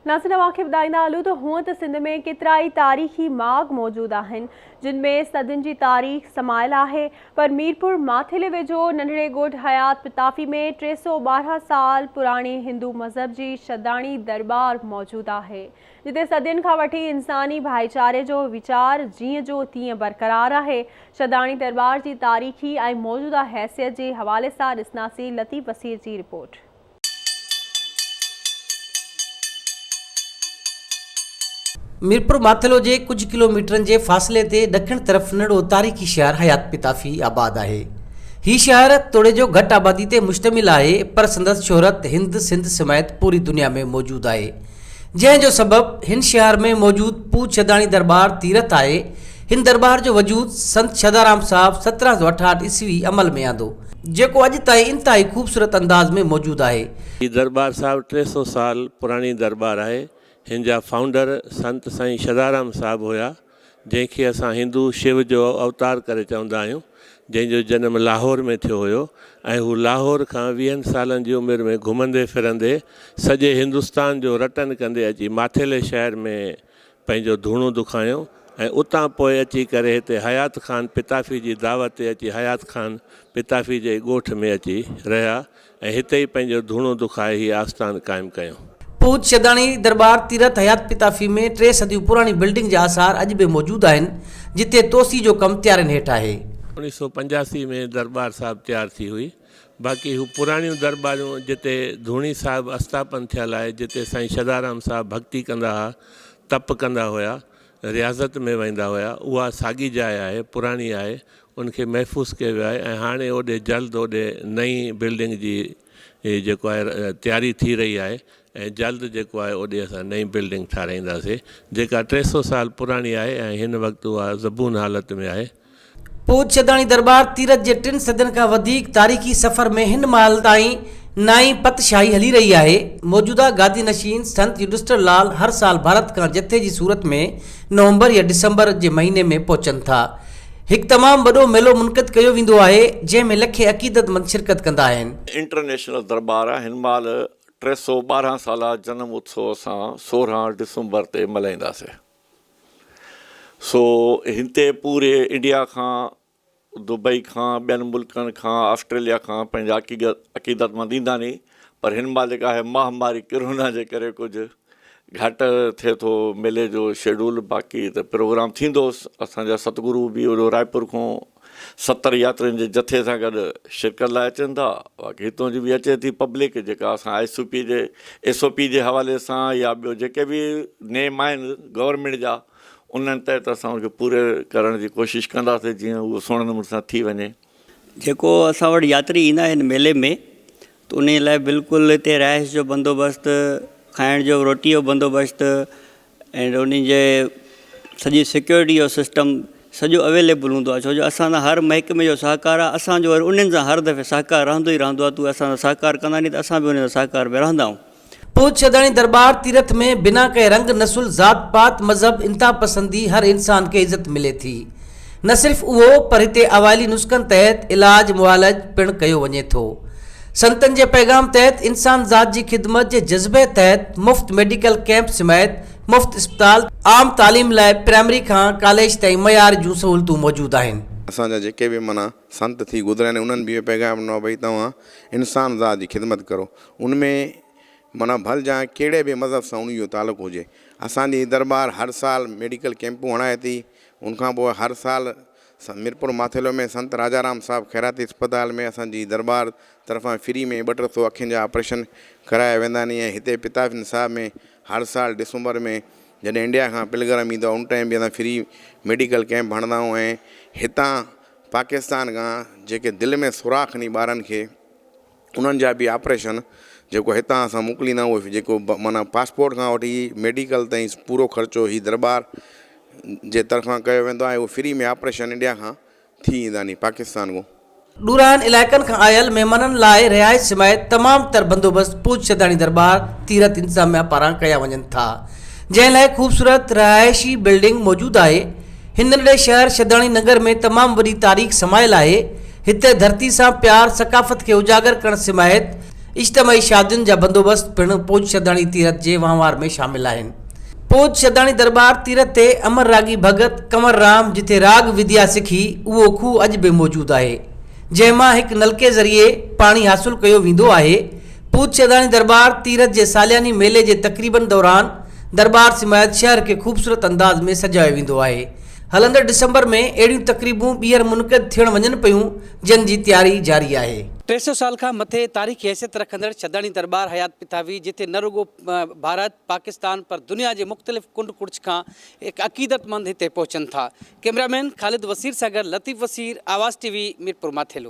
नासिर वाक़िफ़ ॿुधाईंदा हलूं त हूअं त सिंध में केतिराई तारीख़ी माॻ मौजूदु आहिनि जिन में सदियुनि जी तारीख़ समायल आहे, पर मीरपुर माथेले वेझो नंढड़े ॻोठ हयात पिताफ़ी में 312 साल पुराणी हिंदू मज़हब जी शदाणी दरबार मौजूदु आहे, जिते सदियुनि खां वठी इंसानी भाईचारे जो वीचार जीअं जो तीअं बरक़रार आहे। शदाणी दरबार जी तारीख़ी ऐं मौजूदा हैसियत जे हवाले सां ॾिसंदासीं लतीफ़ बसीर जी रिपोर्ट। मीरपुर माथेलो जे कुछ किलोमीटरनि जे फ़ासिले ते ॾखण तरफ़ नंढो तारीख़ी शहर हयात पिताफ़ी आबाद आहे। ही शहर तोड़े जो घटि आबादी ते मुश्तमिल आहे, पर संदसि शोहरत हिंद सिंध समेत पूरी दुनिया में मौजूदु आहे, जंहिंजो सबबु हिन शहर में मौजूदु पूज शदाणी दरबार तीरथ आहे। हिन दरबार जो वजूद संत शदाराम साहब 1768 ईस्वी अमल में आंदो, जेको अॼु ताईं इंतहाई ख़ूबसूरत अंदाज़ में मौजूदु आहे। ही दरबार साहब 300 साल पुरानी दरबार आहे। हिन जा फाउंडर संत साईं शदाराम साहब हुआ, जंहिंखे असां हिंदू शिव जो अवतार करे चवंदा आहियूं, जंहिंजो जनम लाहौर में थियो हुयो ऐं हू लाहौर खां 20 सालनि जी उमिरि में घुमंदे फिरंदे सॼे हिंदुस्तान जो रटन कंदे अची माथेले शहर में पंहिंजो धूणो दुखायो ऐं उतां पोइ अची करे हिते हयात ख़ान पिताफ़ी जी दावत ते अची हयात ख़ान पिताफ़ी जे ॻोठ में अची रहिया ऐं हिते ई पंहिंजो धूणो दुखाए ही आस्थान क़ाइमु कयो। पूज शदाणी दरबार तीरथ हयात पिताफ़ी में 3 सदियूं पुरानी बिल्डिंग जा आसार अॼु बि मौजूदु आहिनि, जिते तोसी जो कमु तयारनि हेठि आहे। 1985 में दरबार साहिब तयारु थी हुई। बाक़ी हू पुराणियूं दरबारूं जिते धूणी साहिब अस्थापन थियल आहे, जिते साईं शदाराम साहिब भक्ति कंदा हुआ, तप कंदा हुआ, रियाज़त में वेंदा हुआ, उहा साॻी जाइ आहे, पुराणी आहे, उनखे महफ़ूज़ कयो वियो आहे। ऐं हाणे ओॾे जल्द ओॾे नई बिल्डिंग जी जेको आहे तयारी थी रही आहे ऐं जल्द जेको आहे ओॾे असां नई बिल्डिंग ठाराईंदासीं, जेका 300 साल पुराणी आहे ऐं हिन वक़्तु उहा ज़बून हालत में आहे। पूज शदाणी दरबार तीरथ जे 3 सदियुनि खां वधीक तारीख़ी सफ़र में हिन महिल ताईं नाई पतशाही हली रही आहे। मौजूदा गादी नशीन संत युधिष्ठिर लाल हर साल भारत खां जथे जी सूरत में नवंबर या दिसंबर जे महीने में पहुचनि था। हिकु तमामु वॾो मेलो मुनक़िद कयो वेंदो आहे, जंहिंमें लखे अक़ीदतमंद शिरकत कंदा आहिनि। इंटरनेशनल दरबार आहे। हिन महिल 312 साल जनम उत्सव असां 16 दिसंबर ते मल्हाईंदासीं। सो हिते पूरे इंडिया खां, दुबई खां, ॿियनि मुल्कनि खां, ऑस्ट्रेलिया खां पंहिंजा अक़ीदतमंद ईंदा नी, पर हिन महिल जेका आहे महामारी कोरोना जे करे कुझु घटि थिए थो मेले जो शेड्यूल। बाक़ी त प्रोग्राम थींदो। असांजा सतगुरू बि ओॾो रायपुर खां 70 यात्रियुनि जे जथे सां गॾु शिरकत लाइ अचनि था। बाक़ी हितां जी बि अचे थी पब्लिक, जेका असां SOP जे हवाले सां या ॿियो जेके बि नेम आहिनि गवर्नमेंट जा, उन्हनि तहत असां उनखे पूरे करण जी कोशिशि कंदासीं, जीअं उहो सुहिणे नमूने सां थी वञे। जेको असां वटि यात्री ईंदा आहिनि मेले में, त उन लाइ बिल्कुलु हिते रहाइश जो बंदोबस्तु, खाइण जो, रोटी जो बंदोबस्तु ऐं उन जे सॼी सिक्योरिटी जो सिस्टम सॼो अवेलेबल हूंदो आहे। छो जो असांजा हर महकमे जो सहकार आहे, असांजो वरी उन्हनि सां हर दफ़े सहकार रहंदो ई रहंदो आहे। तूं असांजो सहकार कंदा नी त असां बि उन जो सहकार में रहंदा आहियूं। पूज शदाणी दरबार तीरथ में बिना कंहिं रंग नसुल ज़ात पात मज़हब इंतहा पसंदी हर इंसान खे इज़त मिले थी। न सिर्फ़ उहो, पर हिते अवाइली नुस्ख़नि तहत इलाज मुआलज पिणु कयो वञे थो। संतनि जे पैगाम तहत इंसान ज़ात जी ख़िदमत जे जज़्बे तहत मुफ़्त मेडिकल कैंप समेत मुफ़्त इस्पताल, आम तालीम लाइ प्राइमरी खां कॉलेज ताईं मयार जूं सहूलियतूं मौजूदु आहिनि। असांजा जेके बि माना संत थी गुज़रिया आहिनि, उन्हनि बि पैगाम ॾिनो भई तव्हां इंसान ज़ात जी ख़िदमत करो। उनमें माना भल जा कहिड़े बि मज़हब सां उन जो तालुक़ु हुजे। असांजी दरबार हर साल मेडिकल कैंपूं हणाए थी। उनखां पोइ हर साल मीरपुर माथेलो में संत राजाराम साहब खैराती अस्पताल में असांजी दरबार तरफ़ां फ्री में 200 अखियुनि जा ऑपरेशन कराया वेंदा आहिनि। ऐं हिते पिताफ़ी साहब में हर साल दिसंबर में जॾहिं इंडिया खां पिलग्रम ईंदो आहे, उन टाइम बि असां फ्री मेडिकल कैंप हणंदा आहियूं। ऐं हितां पाकिस्तान खां जेके दिलि में सुराख नी ॿारनि खे, उन्हनि जा बि ऑपरेशन जेको हितां असां मोकिलींदा आहियूं, उहो जेको माना पासपोर्ट खां वठी मेडिकल ताईं पूरो ख़र्चो ही दरबार जे तरफ़ां कयो वेंदो आहे। उहो फ्री में ऑपरेशन इंडिया खां थी ईंदा नी पाकिस्तान खां। ॾूरान इलाइक़नि खां आयल महिमाननि लाइ रिहाइश समेत तमामु तर बंदोबस्त पूज शदाणी दरबार तीरथ इंतिज़ामिया पारां कया वञनि था, जंहिं लाइ ख़ूबसूरत रिहाइशी बिल्डिंग मौजूदु आहे। हिन नंढड़े शहर शदाणी नगर में तमामु वॾी तारीख़ समायल आहे। हिते धरती सां प्यार, सकाफ़त खे उजागर करण समेत इज्तमाही शादियुनि जा बंदोबस्त पिणु पोच शदाणी तीरथ जे वहिंवार में शामिल आहिनि। पोच शदाणी दरबार तीरथ ते अमर रागी भगत कंवर राम जिथे राग विद्या सिखी उहो खूह अॼु बि मौजूदु आहे, जंहिंमां हिकु नलके ज़रिए पाणी हासिलु कयो वेंदो आहे। पोच शदाणी दरबार तीरथ जे सालियानी मेले जे तक़रीबन दौरान दरबार सिमायत शहर खे ख़ूबसूरत अंदाज़ में सजायो वेंदो आहे। हलंदड़ डिसंबर में अहिड़ियूं तक़रीबूं ॿीहर मुनक़िद थियण वञनि पियूं, जिन जी तयारी जारी आहे। 300 साल खां मथे तारीख़ी हैसियत रखंदड़ शदाणी दरबार हयात पितावी जिथे न रुगो भारत पाकिस्तान पर दुनिया जे मुख़्तलिफ़ कुंड कुर्च खां हिकु अक़ीदतमंद हिते पहुचनि था। कैमरामैन ख़ालिद वसीर सां गॾु लतीफ़ वसीर, आवाज़ TV, मीरपुर माथेलो।